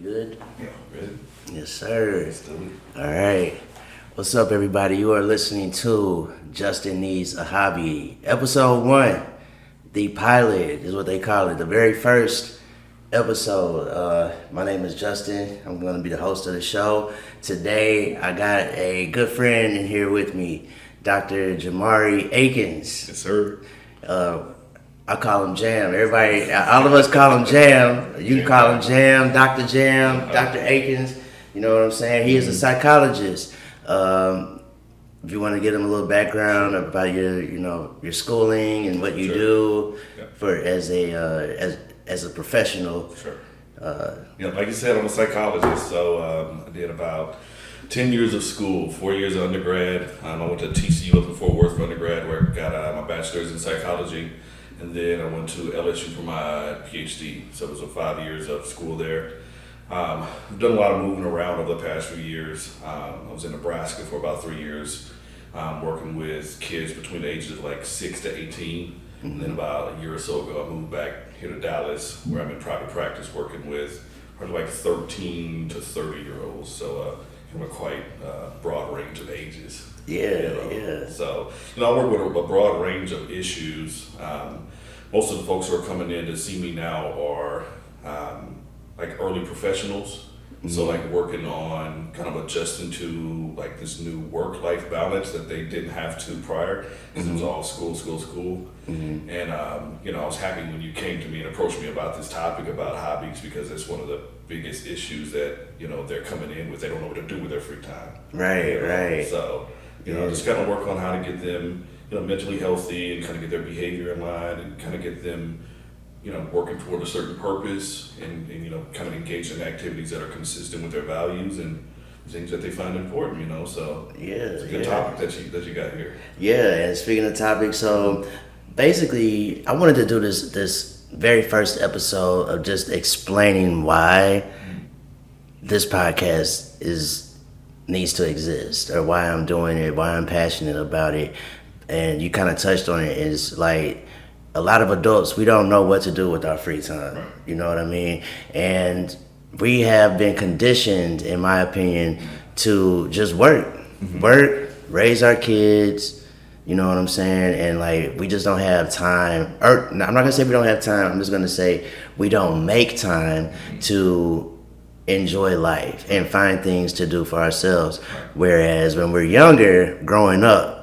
Good? Yeah, good. Yes, sir. Let's do it. All right. What's up, everybody? You are listening to Justin Needs a Hobby. Episode 1, the pilot is what they call it. The very first episode. My name is Justin. I'm going to be the host of the show. Today, I got a good friend in here with me, Dr. Jamarri Aikins. Yes, sir. I call him Jam. Everybody, all of us call him Jam. You can call him Jam, Dr. Jam, Dr. Aikins. You know what I'm saying? He is a psychologist. If you want to get him a little background about your schooling and what you do for as a professional. Sure. Like you said, I'm a psychologist, so I did about 10 years of school, 4 years of undergrad. I went to TCU up in Fort Worth for undergrad, where I got my bachelor's in psychology. And then I went to LSU for my Ph.D. So it was 5 years of school there. I've done a lot of moving around over the past few years. I was in Nebraska for about 3 years, working with kids between the ages of like 6 to 18. And then about a year or so ago, I moved back here to Dallas, where I'm in private practice working with probably like 13 to 30-year-olds. So a quite broad range of ages. Yeah. So, I work with a broad range of issues. Most of the folks who are coming in to see me now are like early professionals. Mm-hmm. So like working on kind of adjusting to like this new work-life balance that they didn't have to prior, because it was all school. Mm-hmm. And, I was happy when you came to me and approached me about this topic about hobbies, because it's one of the biggest issues that, they're coming in with. They don't know what to do with their free time. Right. So, just kind of work on how to get them, mentally healthy and kind of get their behavior in line and kind of get them, working toward a certain purpose and kind of engage in activities that are consistent with their values and things that they find important, so it's a good topic that you got here. Yeah, and speaking of topics, so basically I wanted to do this very first episode of just explaining why this podcast needs to exist, or why I'm doing it, why I'm passionate about it. And you kind of touched on it. Is like a lot of adults, we don't know what to do with our free time. Right. You know what I mean? And we have been conditioned, in my opinion, to just work, raise our kids. You know what I'm saying? And like, we just don't have time. Or I'm not gonna say we don't have time. I'm just gonna say we don't make time to enjoy life and find things to do for ourselves. Whereas when we're younger, growing up,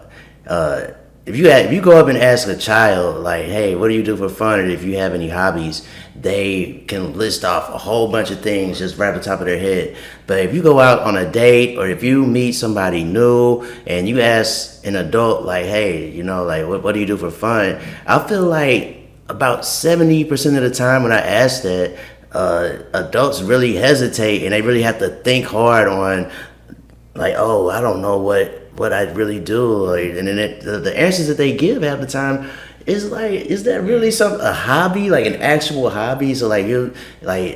if you go up and ask a child like, hey, what do you do for fun, or if you have any hobbies, they can list off a whole bunch of things just right at the top of their head. But if you go out on a date, or if you meet somebody new and you ask an adult like, hey, what do you do for fun, I feel like about 70% of the time when I ask that, adults really hesitate and they really have to think hard on like, oh, I don't know what I really do, and then the answers that they give half the time is like, is that really a hobby, like an actual hobby? So like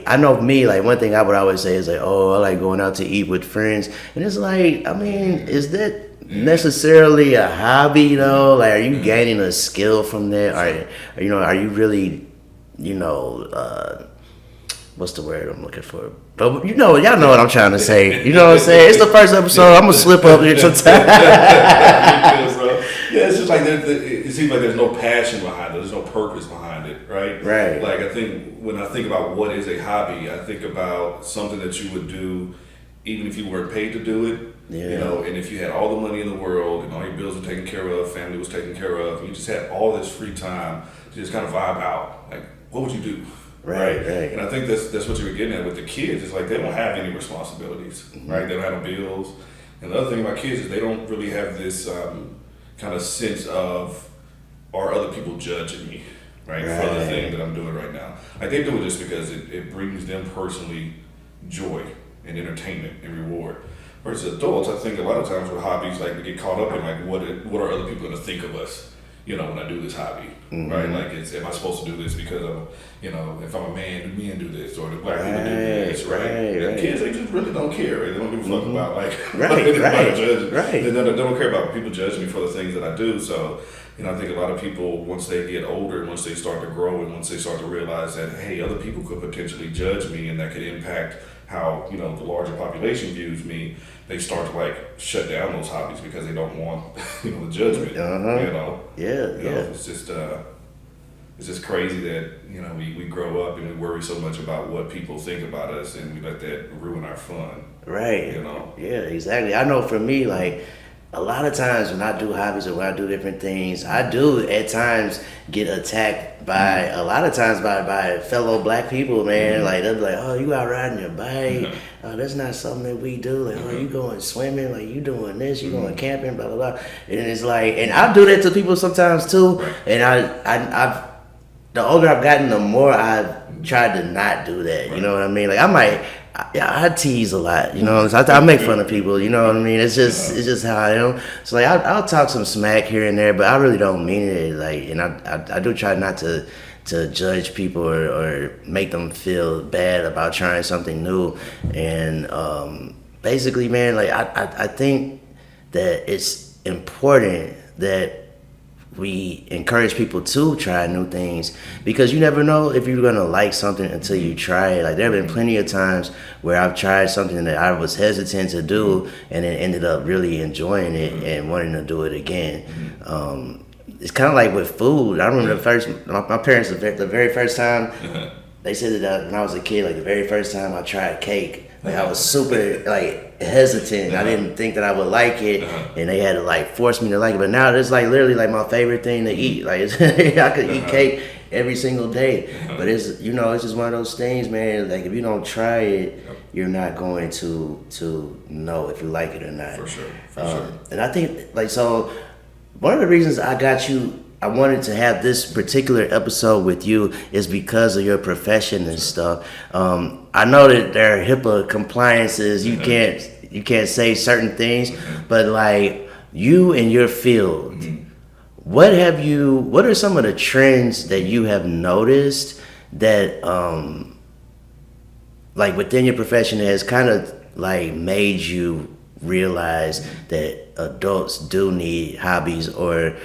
I know me, like one thing I would always say is like, oh, I like going out to eat with friends, and it's like, I mean, is that necessarily a hobby though? Like, are you gaining a skill from that? Are you really, what's the word I'm looking for? But y'all know what I'm trying to say. You know what I'm saying? It's the first episode. I'm gonna slip up here sometime. Yeah, it's just like it seems like there's no passion behind it. There's no purpose behind it, right? Right. Like I think when I think about what is a hobby, I think about something that you would do even if you weren't paid to do it. Yeah. And if you had all the money in the world and all your bills were taken care of, family was taken care of, and you just had all this free time to just kind of vibe out. Like, what would you do? Right. And I think that's what you were getting at with the kids. It's like they don't have any responsibilities, right? They don't have no bills. And the other thing about kids is they don't really have this kind of sense of, are other people judging me, right? For the thing that I'm doing right now. Like, they do it just because it brings them personally joy and entertainment and reward. Versus adults, I think a lot of times with hobbies, like, we get caught up in like, what are other people going to think of us? When I do this hobby, right? Like, am I supposed to do this because of, if I'm a man, do men do this, or do black people do this, right? And kids, they just really don't care. Right? They don't give a fuck about They don't care about people judging me for the things that I do. So, I think a lot of people, once they get older, and once they start to grow, and once they start to realize that, hey, other people could potentially judge me, and that could impact how, you know, the larger population views me, they start to like shut down those hobbies because they don't want, you know, the judgment. You know, it's just crazy that, you know, we grow up and we worry so much about what people think about us, and we let that ruin our fun. Right. You know. Yeah, exactly. I know for me, like, a lot of times when I do hobbies or when I do different things, I do at times get attacked by, a lot of times by fellow black people, man. Like, they'll be like, oh, you out riding your bike? Oh, that's not something that we do. Like, oh, you going swimming? Like, you doing this? You going camping? Blah, blah, blah. And it's like, and I do that to people sometimes too. And I've the older I've gotten, the more I've tried to not do that. You know what I mean? Like, I tease a lot, you know. So I make fun of people, you know what I mean. It's just how I am. So like I'll talk some smack here and there, but I really don't mean it. Like, and I do try not to judge people or make them feel bad about trying something new. And basically, man, like I think that it's important that we encourage people to try new things, because you never know if you're gonna like something until you try it. Like, there have been plenty of times where I've tried something that I was hesitant to do and then ended up really enjoying it and wanting to do it again. It's kind of like with food. I remember my parents, the very first time, they said that when I was a kid, like the very first time I tried cake, like I was super like hesitant. I didn't think that I would like it, and they had to like force me to like it. But now it's like literally like my favorite thing to eat. Like I could eat cake every single day. But it's, you know, it's just one of those things, man. Like, if you don't try it, you're not going to know if you like it or not. For sure. And I think, like, so one of the reasons I wanted to have this particular episode with you is because of your profession and stuff. I know that there are HIPAA compliances. You can't say certain things, but like, you in your field, what are some of the trends that you have noticed that like within your profession that has kind of like made you realize that adults do need hobbies, or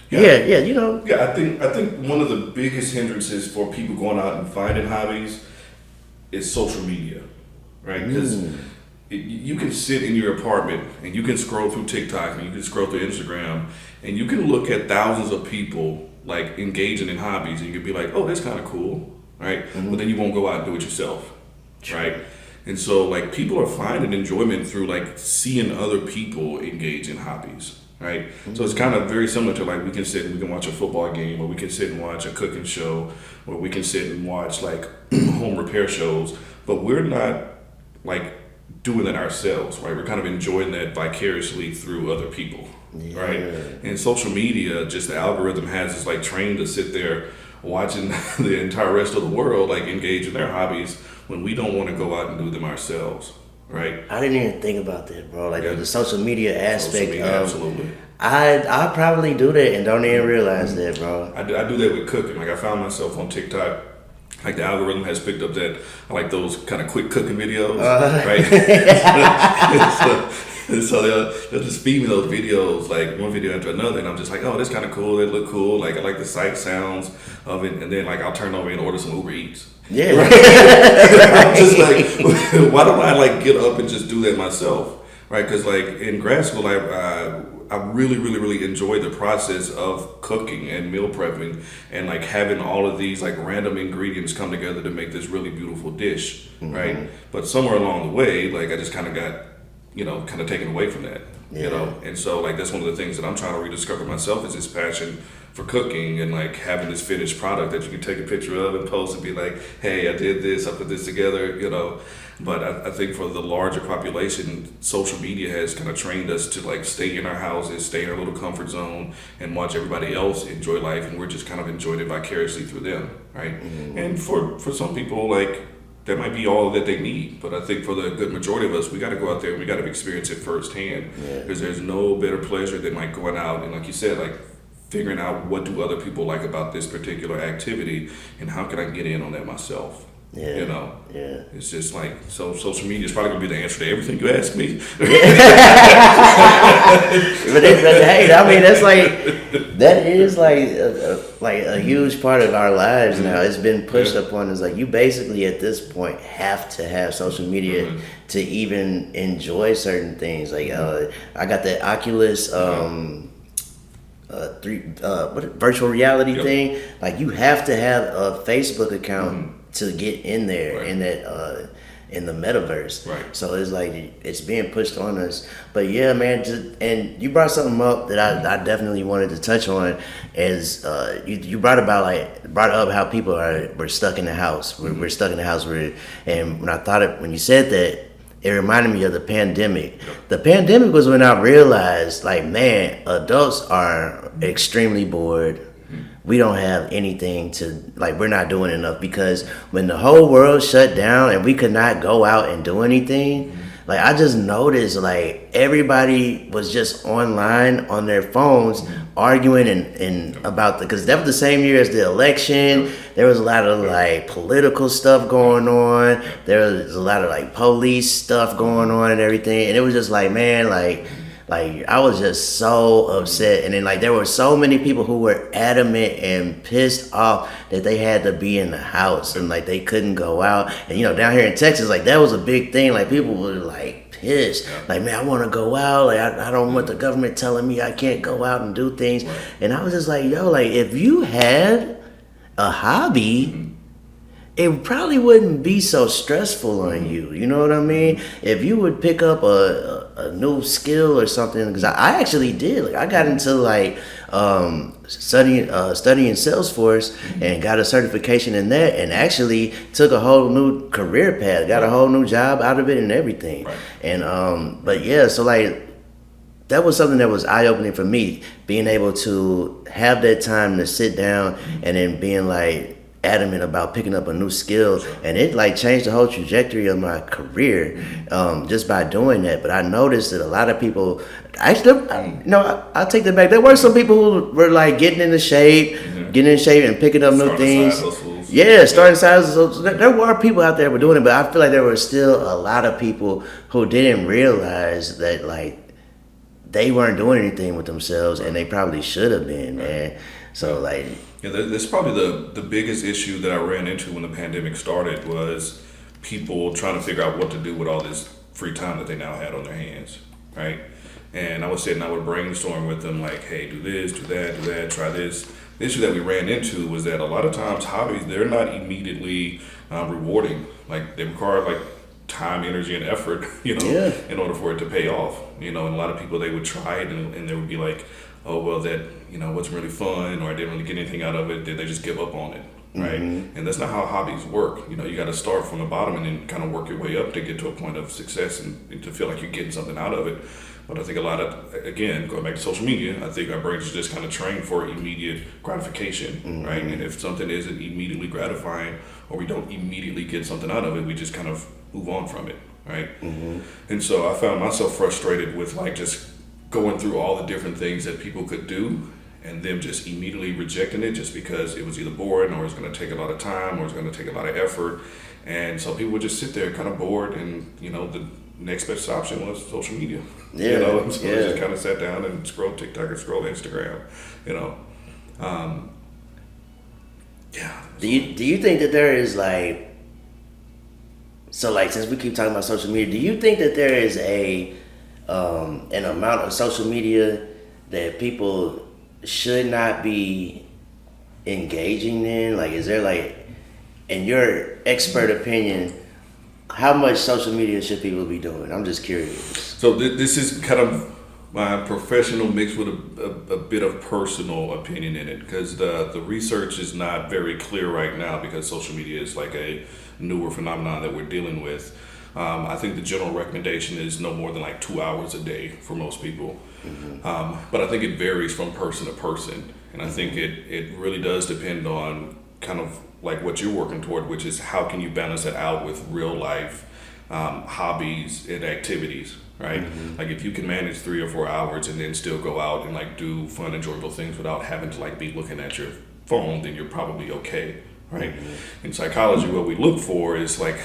you know. Yeah, I think one of the biggest hindrances for people going out and finding hobbies is social media, right? Because you can sit in your apartment and you can scroll through TikTok and you can scroll through Instagram and you can look at thousands of people like engaging in hobbies, and you can be like, oh, that's kind of cool, right? But then you won't go out and do it yourself, right? And so like, people are finding enjoyment through like seeing other people engage in hobbies, right? So it's kind of very similar to like, we can sit and we can watch a football game, or we can sit and watch a cooking show, or we can sit and watch like home repair shows, but we're not like doing it ourselves, right? We're kind of enjoying that vicariously through other people, right? And social media, just the algorithm has us like trained to sit there watching the entire rest of the world like engage in their hobbies when we don't want to go out and do them ourselves, right? I didn't even think about that, bro. Like the social media aspect. Absolutely. I probably do that and don't even realize that, bro. I do that with cooking. Like, I found myself on TikTok. Like, the algorithm has picked up that I like those kind of quick cooking videos, right? So they'll just feed me those videos, like one video after another, and I'm just like, oh, that's kind of cool. They look cool. Like, I like the sight sounds of it, and then like I'll turn over and order some Uber Eats. Yeah. Right? I'm just like, why don't I like get up and just do that myself, right? Because like in grad school, I really enjoyed the process of cooking and meal prepping and like having all of these like random ingredients come together to make this really beautiful dish, right? But somewhere along the way, like I just kind of got, kind of taken away from that, and so like that's one of the things that I'm trying to rediscover myself, is this passion for cooking and like having this finished product that you can take a picture of and post and be like, hey, I did this, I put this together, But I think for the larger population, social media has kind of trained us to like stay in our houses, stay in our little comfort zone, and watch everybody else enjoy life, and we're just kind of enjoying it vicariously through them, right? And for some people, like, that might be all that they need, but I think for the good majority of us, we got to go out there and we got to experience it firsthand, because there's no better pleasure than like going out and, like you said, like figuring out what do other people like about this particular activity and how can I get in on that myself. Yeah. You know, Yeah. it's just like, so social media is probably gonna be the answer to everything you ask me. But hey, I mean, that is like a huge part of our lives now. It's been pushed upon us. Like, you basically at this point have to have social media to even enjoy certain things. Like, I got the Oculus virtual reality thing. Like, you have to have a Facebook account to get in there in that in the metaverse. Right. So it's like it's being pushed on us. But yeah, man, and you brought something up that I definitely wanted to touch on. Is you brought up how people were stuck in the house. We're stuck in the house. And when you said that, it reminded me of the pandemic. The pandemic was when I realized, like, man, adults are extremely bored. We don't have anything we're not doing enough, because when the whole world shut down and we could not go out and do anything, like, I just noticed, like, everybody was just online on their phones arguing and about because that was the same year as the election. There was a lot of like political stuff going on. There was a lot of like police stuff going on and everything. And it was just like, man, like I was just so upset. And then like there were so many people who were adamant and pissed off that they had to be in the house and like they couldn't go out. And you know, down here in Texas, like that was a big thing. Like people were like pissed. Like, man, I want to go out. Like I don't want the government telling me I can't go out and do things. And I was just like, yo, like if you had a hobby, it probably wouldn't be so stressful on you. You know what I mean? If you would pick up a new skill or something, because I actually did. Like I got into like studying Salesforce and got a certification in that, and actually took a whole new career path, got a whole new job out of it and everything. Right. And but yeah, so like that was something that was eye-opening for me, being able to have that time to sit down and then being like adamant about picking up a new skill, and it like changed the whole trajectory of my career just by doing that. But I noticed that a lot of people actually, I'll take that back. There were some people who were like getting in shape and picking up new things. Starting side hustles. There were people out there who were doing it, but I feel like there were still a lot of people who didn't realize that like they weren't doing anything with themselves, and they probably should have been, man. So like, yeah, that's probably the biggest issue that I ran into when the pandemic started, was people trying to figure out what to do with all this free time that they now had on their hands, right? And I would brainstorm with them like, hey, do this, do that, try this. The issue that we ran into was that a lot of times hobbies, they're not immediately rewarding. Like they require like time, energy, and effort, in order for it to pay off. And a lot of people, they would try it and they would be like, oh, well, that, wasn't really fun, or I didn't really get anything out of it. Did they just give up on it, right? Mm-hmm. And that's not how hobbies work. You got to start from the bottom and then kind of work your way up to get to a point of success and to feel like you're getting something out of it. But I think a lot of, again, going back to social media, I think our brains are just kind of trained for immediate gratification, right? And if something isn't immediately gratifying, or we don't immediately get something out of it, we just kind of move on from it, right? And so I found myself frustrated with like just going through all the different things that people could do and them just immediately rejecting it just because it was either boring, or it's going to take a lot of time, or it's going to take a lot of effort. And so people would just sit there kind of bored, and the next best option was social media. So I just kind of sat down and scrolled TikTok or scrolled Instagram. Do you think that there is like, so like, since we keep talking about social media, do you think that there is an amount of social media that people should not be engaging in? Like, is there like, in your expert opinion, how much social media should people be doing? I'm just curious. So this is kind of my professional mixed with a bit of personal opinion in it, because the research is not very clear right now, because social media is like a newer phenomenon that we're dealing with. I think the general recommendation is no more than like 2 hours a day for most people. But I think it varies from person to person. And I think it really does depend on kind of like what you're working toward, which is how can you balance it out with real life hobbies and activities, right? Like if you can manage 3 or 4 hours and then still go out and like do fun, enjoyable things without having to like be looking at your phone, then you're probably okay, right? In psychology, what we look for is like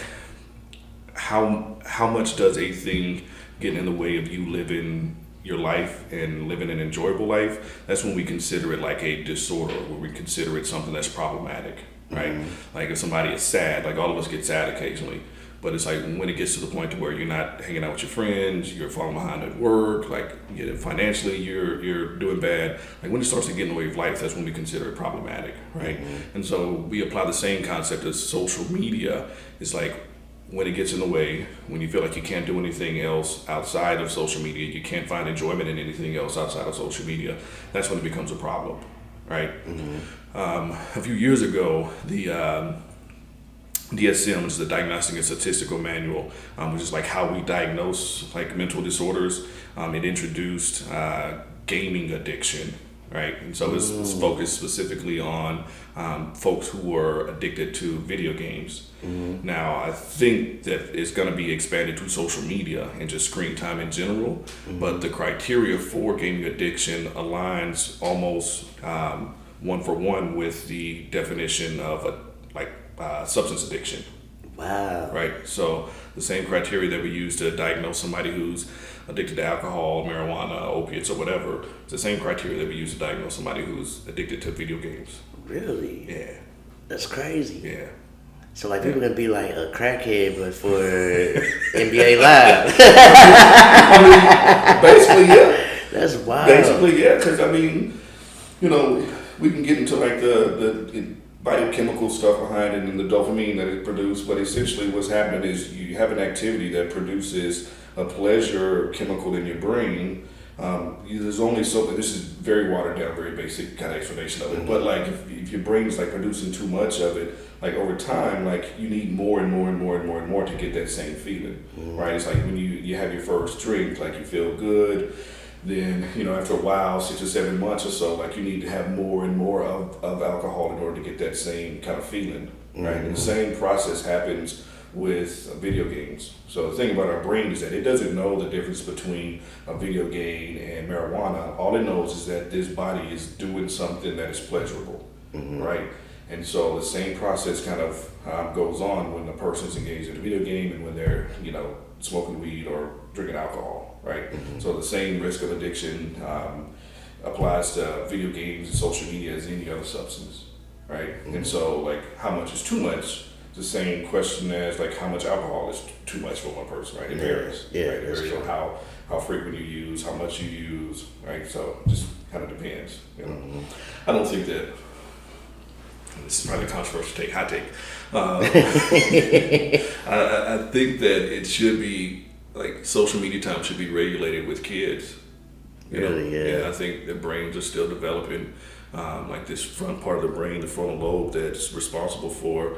how much does a thing get in the way of you living your life and living an enjoyable life. That's when we consider it like a disorder, where we consider it something that's problematic, right? Like if somebody is sad, like all of us get sad occasionally, but it's like when it gets to the point to where you're not hanging out with your friends, you're falling behind at work, like financially you're doing bad. Like when it starts to get in the way of life, that's when we consider it problematic, right? And so we apply the same concept as social media. It's like when it gets in the way, when you feel like you can't do anything else outside of social media, you can't find enjoyment in anything else outside of social media, that's when it becomes a problem, right? A few years ago, the DSM, which is the Diagnostic and Statistical Manual, which is like how we diagnose like mental disorders, it introduced gaming addiction, right? And so it's focused specifically on folks who are addicted to video games. Now, I think that it's going to be expanded to social media and just screen time in general, but the criteria for gaming addiction aligns almost one for one with the definition of substance addiction. Wow. Right? So the same criteria that we use to diagnose somebody who's addicted to alcohol, marijuana, opiates, or whatever, it's the same criteria that we use to diagnose somebody who's addicted to video games. Really? Yeah. That's crazy. Yeah. So like people gonna be like a crackhead, but for NBA Live. I mean, basically, yeah. That's wild. Basically, yeah. Because I mean, we can get into like the biochemical stuff behind it and the dopamine that it produces, but essentially what's happening is you have an activity that produces a pleasure chemical in your brain. There's only something, this is very watered down, very basic kind of explanation of it, but like if your brain's like producing too much of it, like over time, like you need more and more and more and more and more to get that same feeling, right? It's like when you have your first drink, like you feel good. Then, after a while, 6 or 7 months or so, like you need to have more and more of alcohol in order to get that same kind of feeling, right? And the same process happens with video games. So the thing about our brain is that it doesn't know the difference between a video game and marijuana. All it knows is that this body is doing something that is pleasurable, right? And so the same process kind of goes on when the person's engaged in a video game and when they're, smoking weed or drinking alcohol, right? So the same risk of addiction applies to video games and social media as any other substance, right? And so like how much is too much? The same question as like how much alcohol is too much for one person, right? It varies. Yeah, right? It varies on how frequent you use, how much you use, right? So it just kind of depends. I don't think that this is probably a controversial hot take. I think that it should be like social media time should be regulated with kids. Really, yeah. Yeah, I think the brains are still developing. Like this front part of the brain, the frontal lobe, that's responsible for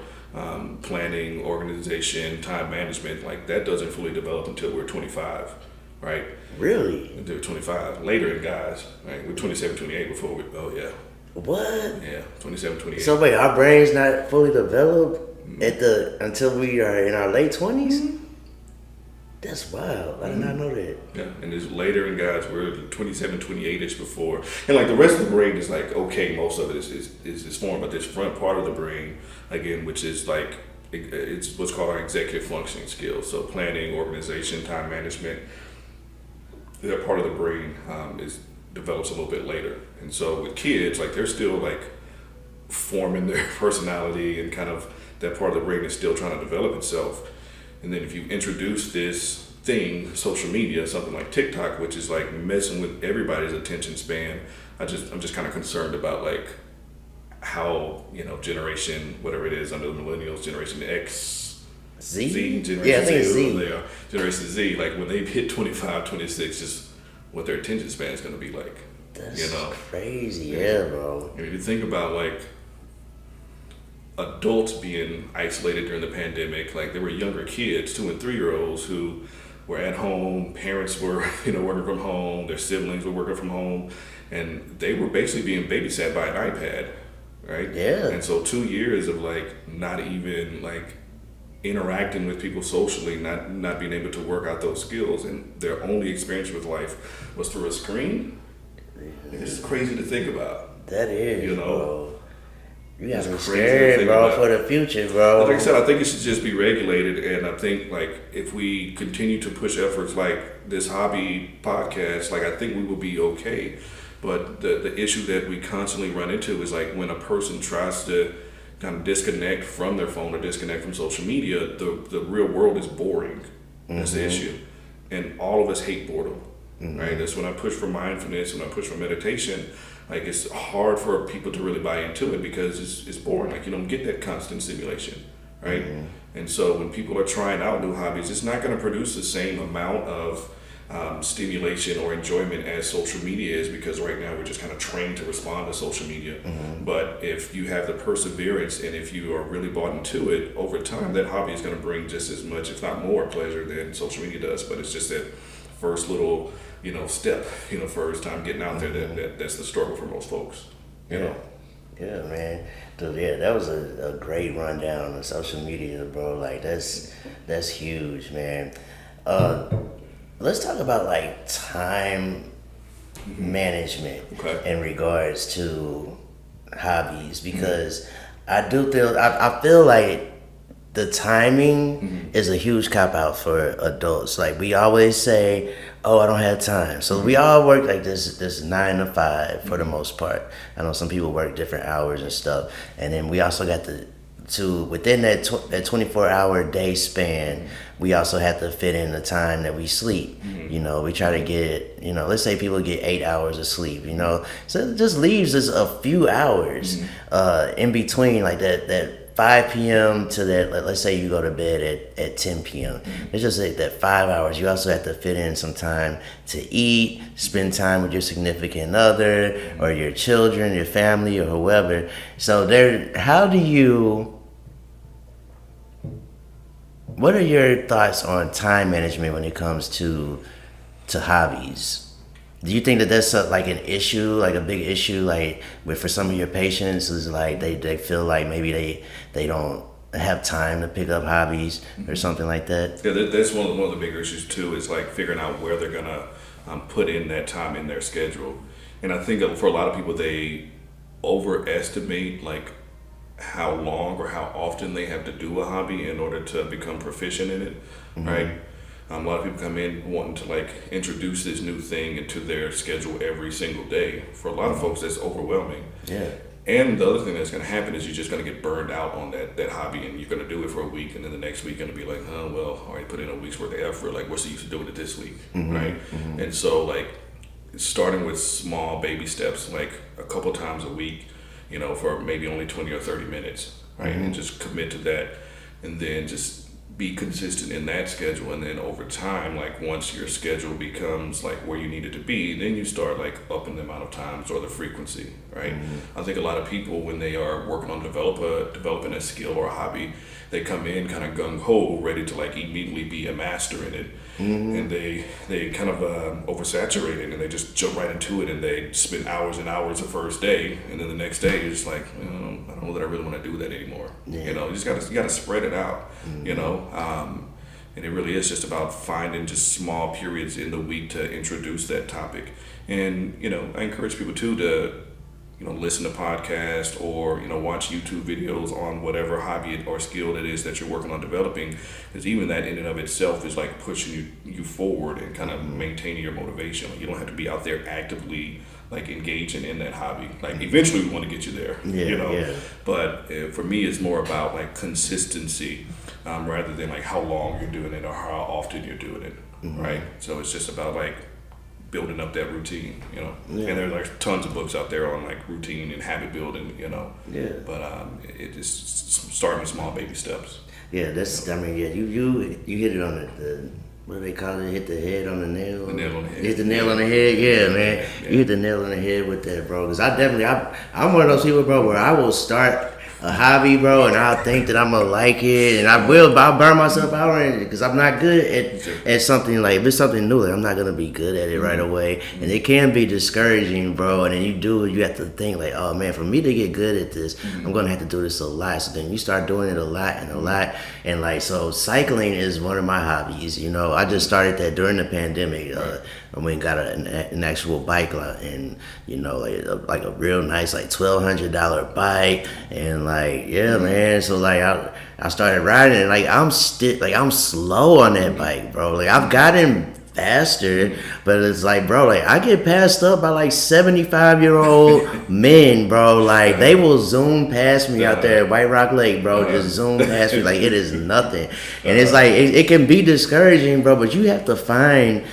planning, organization, time management. Like that doesn't fully develop until we're 25, right? Really? Until 25. Later in guys, right? We're 27, 28 before we. Oh yeah. What? Yeah, 27, 28. So wait, our brain's not fully developed until we are in our late 20s? That's wild. I did not know that. Yeah, and it's later in guys, we're 27, 28-ish before. And like the rest of the brain is like, okay, most of it is formed, but this front part of the brain, again, which is like, it's what's called our executive functioning skills. So planning, organization, time management, that part of the brain develops a little bit later. And so with kids, like they're still like forming their personality and kind of that part of the brain is still trying to develop itself. And then if you introduce this thing, social media, something like TikTok, which is like messing with everybody's attention span, I'm just kind of concerned about like how, generation, whatever it is under the millennials, Generation X, Z? Generation Yeah, I think it's Z, Z. Generation Z, like when they hit 25, 26, just what their attention span is going to be like. That's crazy, yeah, bro. If you think about like adults being isolated during the pandemic, like there were younger kids, 2 and 3 year olds who were at home, parents were, working from home, their siblings were working from home, and they were basically being babysat by an iPad, right? Yeah. And so 2 years of like not even like interacting with people socially, not being able to work out those skills, and their only experience with life was through a screen. It's crazy to think about. That is, you know. bro. You got It's me crazy to scared, think bro, about. for the future, bro. Like I said, I think it should just be regulated, and I think like if we continue to push efforts like this hobby podcast, like I think we will be okay. But the issue that we constantly run into is like when a person tries to kind of disconnect from their phone or disconnect from social media, the real world is boring. That's the issue, and all of us hate boredom, right? That's when I push for mindfulness, when I push for meditation. Like it's hard for people to really buy into it because it's boring. Like you don't get that constant stimulation, right? And so when people are trying out new hobbies, it's not going to produce the same amount of stimulation or enjoyment as social media is, because right now we're just kind of trained to respond to social media. But if you have the perseverance and if you are really bought into it, over time that hobby is going to bring just as much, if not more, pleasure than social media does. But it's just that first little step, first time getting out there, that's the struggle for most folks. Yeah, man. Dude, yeah, that was a great rundown on social media, bro. Like that's huge, man. Let's talk about like time management in regards to hobbies, because I feel like the timing is a huge cop out for adults. Like we always say, "Oh, I don't have time." So we all work like this 9 to 5 for the most part. I know some people work different hours and stuff, and then we also got to within that 24-hour day span, we also have to fit in the time that we sleep. We try to get, let's say people get 8 hours of sleep, so it just leaves us a few hours in between, like that 5 p.m. to that, let's say you go to bed at 10 p.m. It's just like that 5 hours. You also have to fit in some time to eat, spend time with your significant other or your children, your family, or whoever. So what are your thoughts on time management when it comes to hobbies? Do you think that that's like an issue, like a big issue, like for some of your patients is like they feel like maybe they don't have time to pick up hobbies or something like that? Yeah, that's one of the bigger issues too. Is like figuring out where they're gonna put in that time in their schedule. And I think for a lot of people, they overestimate like how long or how often they have to do a hobby in order to become proficient in it, right? A lot of people come in wanting to like introduce this new thing into their schedule every single day. For a lot of folks, that's overwhelming. Yeah. And the other thing that's going to happen is you're just going to get burned out on that hobby, and you're going to do it for a week, and then the next week you're going to be like, oh, well, I already put in a week's worth of effort. Like, what's the use of doing it this week, right? And so, like, starting with small baby steps, like a couple times a week, for maybe only 20 or 30 minutes, right? And just commit to that, and then just be consistent in that schedule. And then over time, like once your schedule becomes like where you need it to be, then you start like upping the amount of times or the frequency, right? I think a lot of people, when they are working on developing a skill or a hobby, they come in kind of gung-ho, ready to like immediately be a master in it. And they kind of oversaturate it, and they just jump right into it, and they spend hours and hours the first day, and then the next day you're just like, I don't know that I really want to do that anymore. You just gotta spread it out. And it really is just about finding just small periods in the week to introduce that topic. And I encourage people too to listen to podcasts or watch YouTube videos on whatever hobby or skill that is that you're working on developing, because even that in and of itself is like pushing you forward and kind of maintaining your motivation. Like, you don't have to be out there actively like engaging in that hobby. Like eventually we want to get you there, but for me it's more about like consistency, rather than like how long you're doing it or how often you're doing it, right? So it's just about like building up that routine, and there's like tons of books out there on like routine and habit building, but it is starting with small baby steps. You hit it on the what do they call it? Hit the head on the nail. The nail on the head. Hit the nail on the head. Yeah, man. Yeah. You hit the nail on the head with that, bro. Because I'm one of those people, bro, where I will start a hobby, bro, and I'll think that I'm gonna like it, and I'll burn myself out on it because I'm not good at something. Like if it's something new, like I'm not gonna be good at it right away, and it can be discouraging, bro. And then you have to think like, oh man, for me to get good at this, I'm gonna have to do this a lot. So then you start doing it a lot, and like so, cycling is one of my hobbies. I just started that during the pandemic. and we got an actual bike lot, and you know, like a real nice like $1,200 bike, and like yeah, man. So like I started riding, and like I'm slow on that bike, bro. Like I've gotten faster, but it's like, bro, like I get passed up by like 75-year-old men, bro. Like they will zoom past me out there at White Rock Lake, bro. Just zoom past me like it is nothing. And it's like it can be discouraging, bro, but you have to find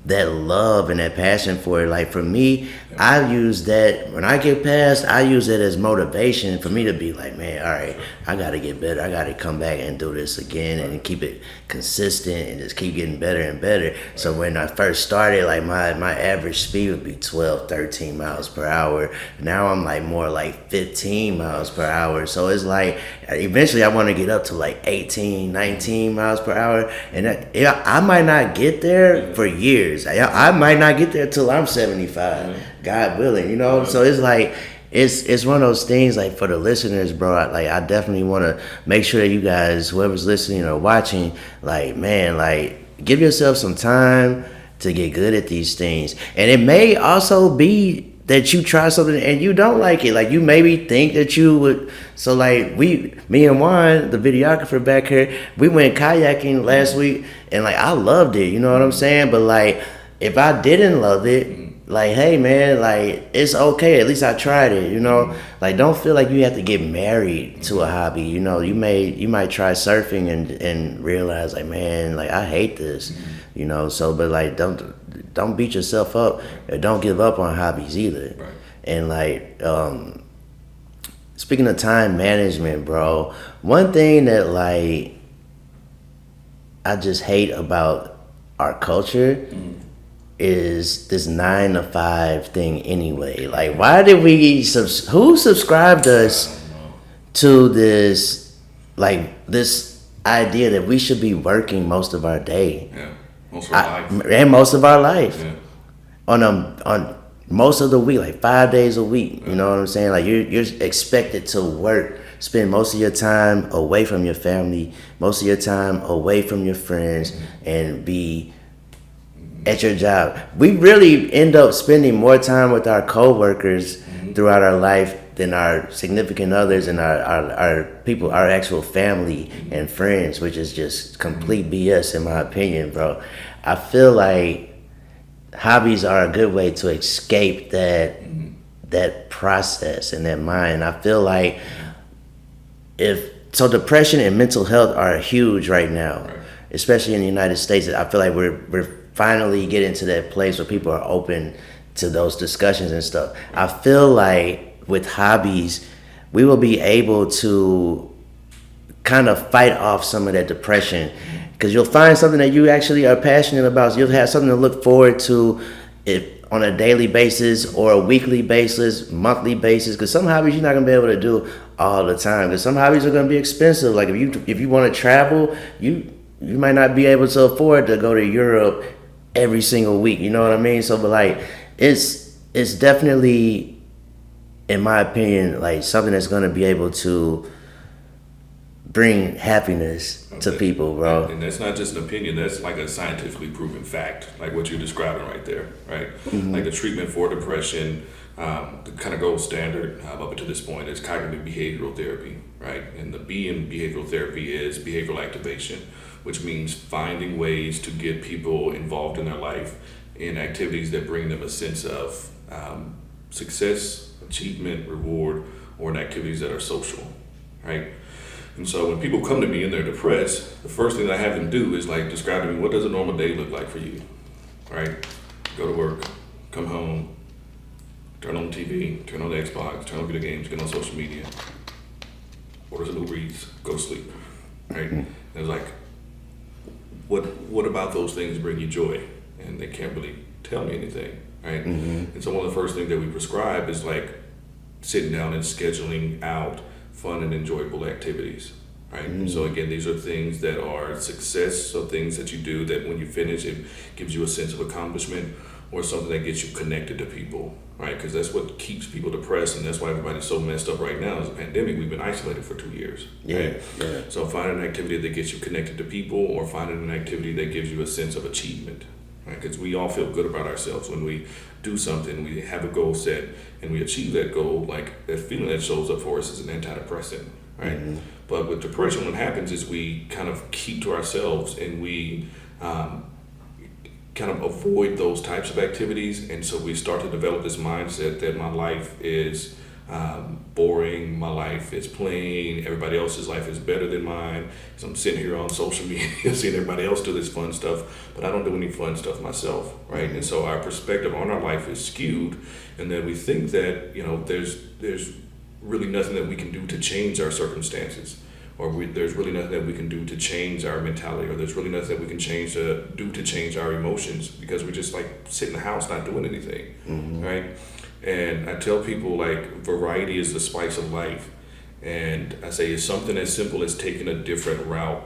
that love and that passion for it. Like for me, I use that when I get past, I use it as motivation for me to be like, man, all right, I gotta get better. I gotta come back and do this again and keep it consistent and just keep getting better and better. So when I first started, like my average speed would be 12, 13 miles per hour. Now I'm like more like 15 miles per hour. So it's like eventually I want to get up to like 18, 19 miles per hour. And I might not get there for years. I might not get there till I'm 75, God willing, you know? So it's like, it's one of those things, like for the listeners, bro, I definitely want to make sure that you guys, whoever's listening or watching, like, man, like, give yourself some time to get good at these things. And it may also be that you try something and you don't like it. Like you maybe think that you would. So like me and Juan, the videographer back here, we went kayaking last week, and like I loved it. You know what I'm saying? But like if I didn't love it, like hey man, like it's okay. At least I tried it. You know, like don't feel like you have to get married to a hobby. You know, you might try surfing and realize like man, like I hate this. You know, so but like don't beat yourself up, or don't give up on hobbies either. Right. And like speaking of time management, bro, one thing that like I just hate about our culture is this 9 to 5 thing anyway. Like why did we who subscribed us to this idea that we should be working most of our day? Yeah. Most of our life. And most of our life. Yeah. On most of the week, like 5 days a week. You know what I'm saying? Like you're expected to work, spend most of your time away from your family, most of your time away from your friends, and be at your job. We really end up spending more time with our coworkers throughout our life than our significant others and our people, our actual family and friends, which is just complete BS in my opinion, bro. I feel like hobbies are a good way to escape that process and that mind. I feel like depression and mental health are huge right now, especially in the United States. I feel like we're finally getting to that place where people are open to those discussions and stuff. I feel like with hobbies, we will be able to kind of fight off some of that depression, because you'll find something that you actually are passionate about. So you'll have something to look forward to on a daily basis or a weekly basis, monthly basis, because some hobbies you're not going to be able to do all the time, because some hobbies are going to be expensive. Like if you want to travel, you might not be able to afford to go to Europe every single week, you know what I mean? So but like it's definitely, in my opinion, like something that's going to be able to bring happiness to people, bro. And that's not just an opinion, that's like a scientifically proven fact, like what you're describing right there, right? Like the treatment for depression, the kind of gold standard up until this point is cognitive behavioral therapy, right? And the B in behavioral therapy is behavioral activation, which means finding ways to get people involved in their life in activities that bring them a sense of success, achievement, reward, or in activities that are social, right? And so when people come to me and they're depressed, the first thing I have them do is like describe to me, what does a normal day look like for you, right? Go to work, come home, turn on TV, turn on the Xbox, turn on video games, get on social media, order some Uber Eats, go to sleep, right? And it's like, what about those things bring you joy? And they can't really tell me anything, right? And so one of the first things that we prescribe is like sitting down and scheduling out fun and enjoyable activities, right? And so again, these are things that are success, so things that you do that when you finish, it gives you a sense of accomplishment, or something that gets you connected to people, right? Because that's what keeps people depressed, and that's why everybody's so messed up right now. Is the pandemic. We've been isolated for 2 years. Right? Yeah. So finding an activity that gets you connected to people, or finding an activity that gives you a sense of achievement, right? Because we all feel good about ourselves when we do something, we have a goal set, and we achieve that goal. Like that feeling that shows up for us is an antidepressant, right? Mm-hmm. But with depression, what happens is we kind of keep to ourselves, and we kind of avoid those types of activities, and so we start to develop this mindset that my life is boring, my life is plain, everybody else's life is better than mine. So I'm sitting here on social media seeing everybody else do this fun stuff, but I don't do any fun stuff myself, right? And so our perspective on our life is skewed, and then we think that, you know, there's really nothing that we can do to change our circumstances, or there's really nothing that we can do to change our mentality, or there's really nothing that we can do to change our emotions, because we just like sit in the house not doing anything, right? And I tell people, like, variety is the spice of life. And I say it's something as simple as taking a different route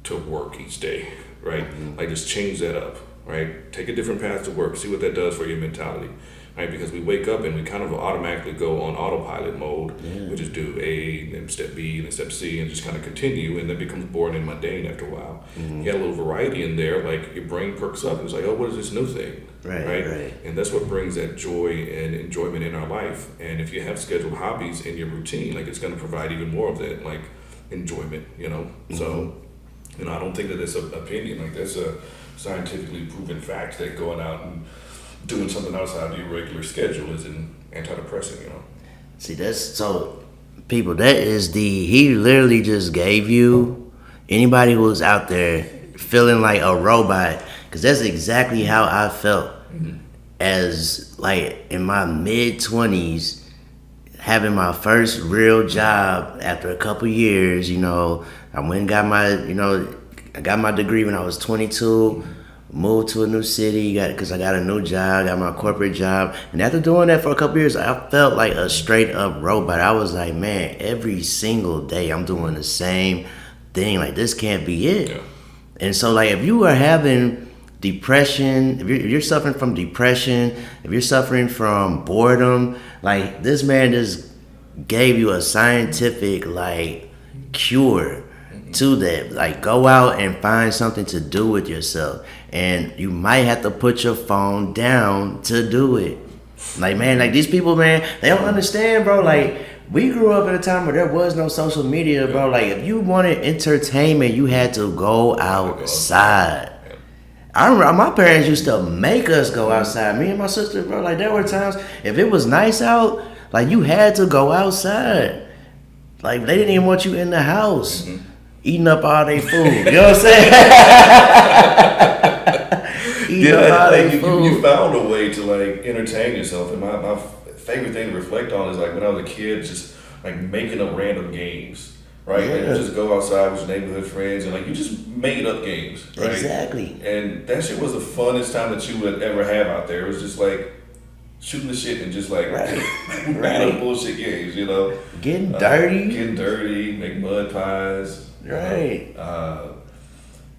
to work each day, right? Like, just change that up, right? Take a different path to work, see what that does for your mentality, right? Because we wake up and we kind of automatically go on autopilot mode. We just do A, then step B, then step C, and just kind of continue, and then becomes boring and mundane after a while. You get a little variety in there, like your brain perks up and it's like, oh, what is this new thing? Right? And that's what brings that joy and enjoyment in our life. And if you have scheduled hobbies in your routine, like, it's going to provide even more of that, like, enjoyment, you know? So, you know, I don't think that it's an opinion. Like, that's a scientifically proven fact that going out and doing something outside of your regular schedule is an antidepressant, you know? See, people, he literally just gave you, anybody who was out there feeling like a robot, because that's exactly how I felt as, like, in my mid-20s, having my first real job after a couple years. You know, I went and got I got my degree when I was 22, moved to a new city, because I got a new job, got my corporate job. And after doing that for a couple years, I felt like a straight up robot. I was like, man, every single day I'm doing the same thing. Like, this can't be it. Yeah. And so, like, if you are having depression, if you're suffering from depression, if you're suffering from boredom, like, this man just gave you a scientific, like, cure to that. Like, go out and find something to do with yourself, and you might have to put your phone down to do it. Like, man, like, these people, man, they don't understand, bro. Like, we grew up at a time where there was no social media, bro. Like, if you wanted entertainment, you had to go outside. I remember my parents used to make us go outside. Me and my sister, bro, like, there were times, if it was nice out, like, you had to go outside. Like, they didn't even want you in the house eating up all their food. You know what I'm saying? Eating up all their food. You found a way to, like, entertain yourself. And my favorite thing to reflect on is, like, when I was a kid, just, like, making up random games. Right, like, you just go outside with your neighborhood friends, and, like, you just made up games, right? Exactly. And that shit was the funnest time that you would ever have out there. It was just like shooting the shit and just like random bullshit games, you know. Getting dirty, make mud pies. Right.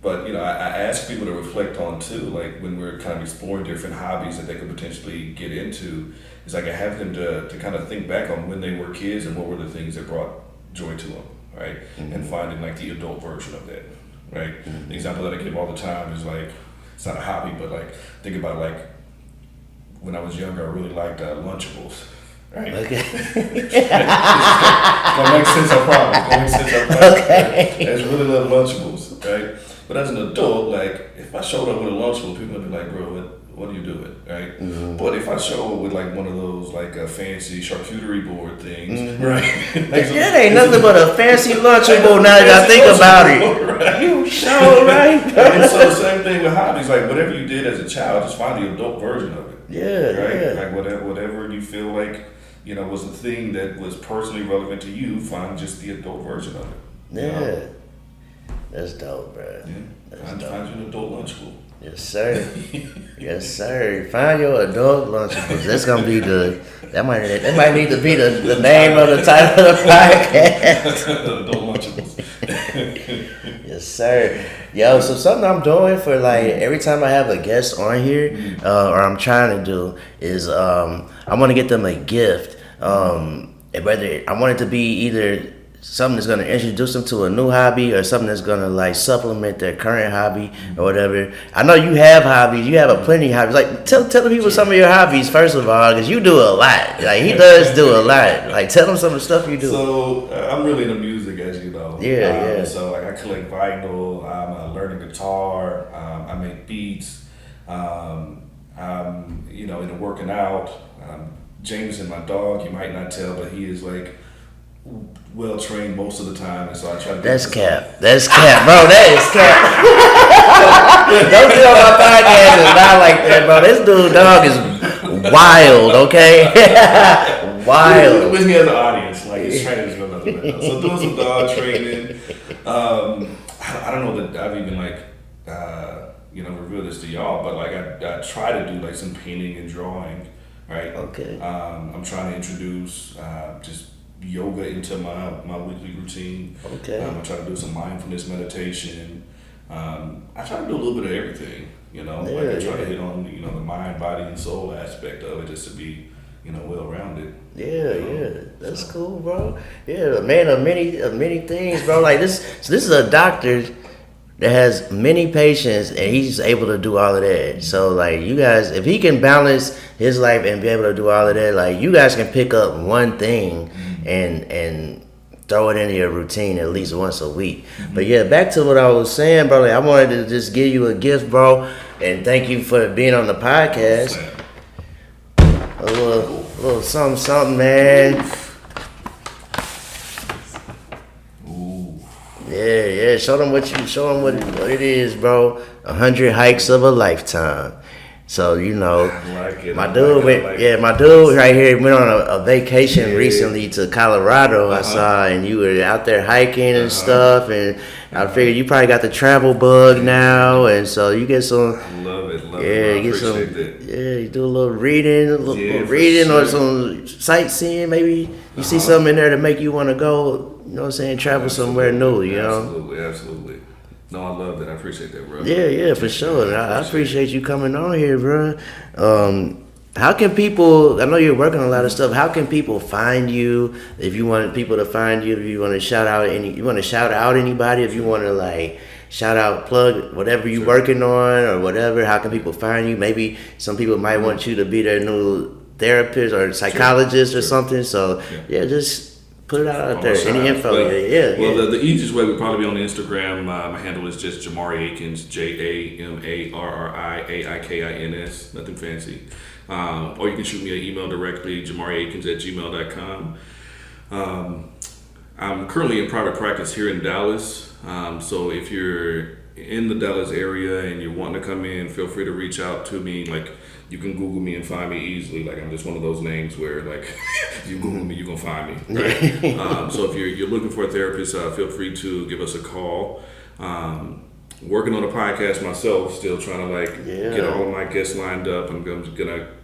But, you know, I ask people to reflect on too, like, when we're kind of exploring different hobbies that they could potentially get into. It's like I have them to kind of think back on when they were kids and what were the things that brought joy to them. Right, and finding, like, the adult version of that, right? The example that I give all the time is, like, it's not a hobby, but, like, think about, like, when I was younger, I really liked Lunchables, right? Okay. It's gonna make sense, I promise. Okay. I just really love Lunchables, right? But as an adult, like, if I showed up with a Lunchable, people would be like, bro, what are you doing, right? But if I show up with, like, one of those, like, fancy charcuterie board things, right? Like, that ain't nothing but a fancy Lunchable now that I think about it. Right? You sure, right? And so, same thing with hobbies. Like, whatever you did as a child, just find the adult version of it. Yeah, right? Yeah. Like, whatever you feel like, you know, was the thing that was personally relevant to you, find just the adult version of it. Yeah. You know? That's dope, bro. Yeah. Find you an adult Lunchable. Yes, sir. Yes, sir. Find your adult Lunchables. That's gonna be that might need to be the name of the title of the podcast. Adult Lunchables. Yes, sir. Yo, so something I'm doing for, like, every time I have a guest on here, or I'm trying to do, is I want to get them a gift. Whether I want it to be either something that's going to introduce them to a new hobby or something that's going to like supplement their current hobby or whatever. I know you have hobbies. You have a plenty of hobbies. Like tell the people some of your hobbies first of all, because you do a lot. Like he does do a lot. Like tell them some of the stuff you do. So I'm really into music, as you know. Yeah. So like I collect vinyl. I'm learning guitar. I make beats. I'm into working out. Jameson, my dog, you might not tell, but he is like well trained most of the time, and so I try to. That's cap, bro. That is cap. Don't get on my podcast and not like that, bro. This dude dog is wild, okay? Wild. With me as an audience, like his trainers go another level. So doing some dog training. I don't know that I've even revealed this to y'all, but like I try to do like some painting and drawing, right? Okay. I'm trying to introduce just yoga into my weekly routine. Okay. I try to do some mindfulness meditation. I try to do a little bit of everything, I try to hit on, the mind, body, and soul aspect of it just to be, well-rounded. Yeah, that's cool, bro. Yeah, man, of many things, bro. Like this is a doctor that has many patients, and he's able to do all of that. So, like, you guys, if he can balance his life and be able to do all of that, like, you guys can pick up one thing and throw it into your routine at least once a week. Mm-hmm. But yeah, back to what I was saying, bro. Like, I wanted to just give you a gift, bro, and thank you for being on the podcast. A little something, man. Yeah. Show them what it is, bro. 100 hikes of a lifetime. So I like it. my dude right here went on a vacation recently to Colorado. I saw, and you were out there hiking and stuff, and I figured you probably got the travel bug now, and so you get some. I love it. You get some. You do a little reading, or some sightseeing. Maybe you see something in there to make you want to go. You know what I'm saying? Travel somewhere new. Absolutely. No, I love that. I appreciate that, bro. Yeah, for sure. I appreciate you coming on here, bro. How can people? I know you're working on a lot of stuff. How can people find you? If you want people to find you, if you want to shout out anybody, if you want to like shout out, plug whatever you're working on or whatever. How can people find you? Maybe some people might want you to be their new therapist or psychologist or something. So just put it out there. Any info? Well, the easiest way would probably be on Instagram. My handle is just Jamarri Aikins, JamarriAikins. Nothing fancy. Or you can shoot me an email directly, JamarriAikins@gmail.com. I'm currently in private practice here in Dallas. So if you're in the Dallas area and you're wanting to come in, feel free to reach out to me. Like, you can Google me and find me easily. Like, I'm just one of those names where, like, you Google me, you're going to find me, right? So if you're looking for a therapist, feel free to give us a call. Working on a podcast myself, still trying to, get all of my guests lined up. I'm going to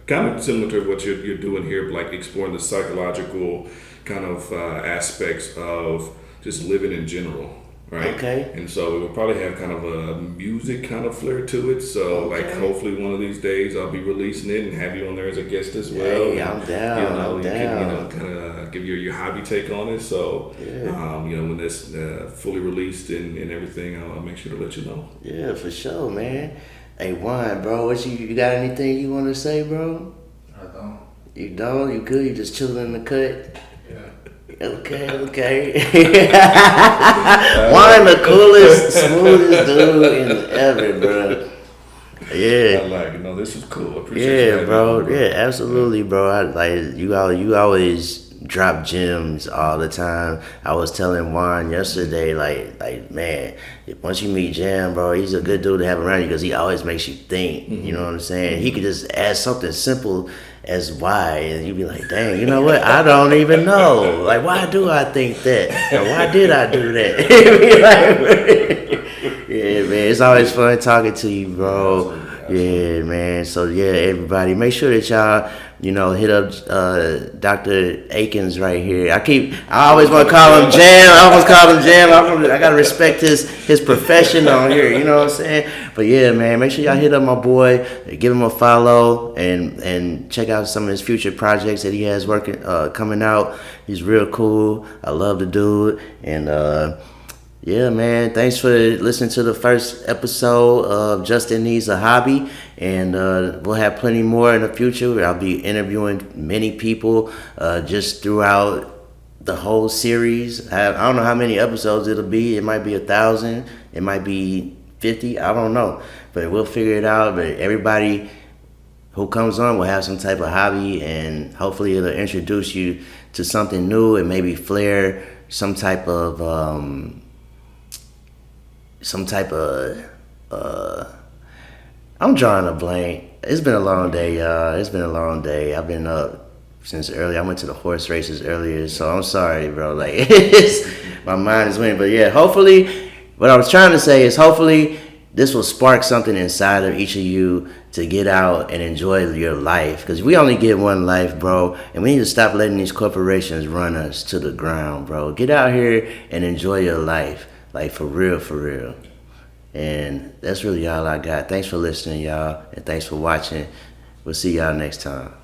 kind of similar to what you're doing here, like exploring the psychological kind of aspects of just living in general. Right. Okay. And so we'll probably have kind of a music kind of flair to it. So hopefully one of these days I'll be releasing it and have you on there as a guest as well. Hey, I'm down. Can kind of give your hobby take on it. So when that's fully released and everything, I'll make sure to let you know. Yeah, for sure, man. Hey, Juan, bro, you got anything you want to say, bro? I don't. You don't? You good? You just chilling in the cut? Okay. One of the coolest, smoothest dude ever, bro. Yeah. I like it. No, this is cool. I appreciate you. Yeah, bro. Yeah, absolutely, bro. You always drop gems all the time. I was telling Juan yesterday, like man, once you meet Jam, bro, he's a good dude to have around you because he always makes you think. You know what I'm saying? He could just ask something simple as why, and you be like, dang, you know what? I don't even know. Like, why do I think that? Or why did I do that? Yeah, man, it's always fun talking to you, bro. Yeah, man. So everybody, make sure that y'all hit up Dr. Aikins right here. I always want to call him Jam. I almost call him Jam. I gotta respect his profession on here. You know what I'm saying? But yeah, man, make sure y'all hit up my boy, give him a follow, and check out some of his future projects that he has coming out. He's real cool. I love the dude, and yeah, man, thanks for listening to the first episode of Justin Needs a Hobby, and we'll have plenty more in the future. I'll be interviewing many people just throughout the whole series. I don't know how many episodes it'll be. It might be 1,000. It might be 50. I don't know, but we'll figure it out. But everybody who comes on will have some type of hobby, and hopefully it'll introduce you to something new and maybe flare some type of I'm drawing a blank. It's been a long day, y'all. It's been a long day. I've been up since early. I went to the horse races earlier, so I'm sorry, bro. Like, my mind is winning. But yeah, hopefully, what I was trying to say is hopefully this will spark something inside of each of you to get out and enjoy your life. Because we only get one life, bro. And we need to stop letting these corporations run us to the ground, bro. Get out here and enjoy your life. Like, for real, for real. And that's really all I got. Thanks for listening, y'all. And thanks for watching. We'll see y'all next time.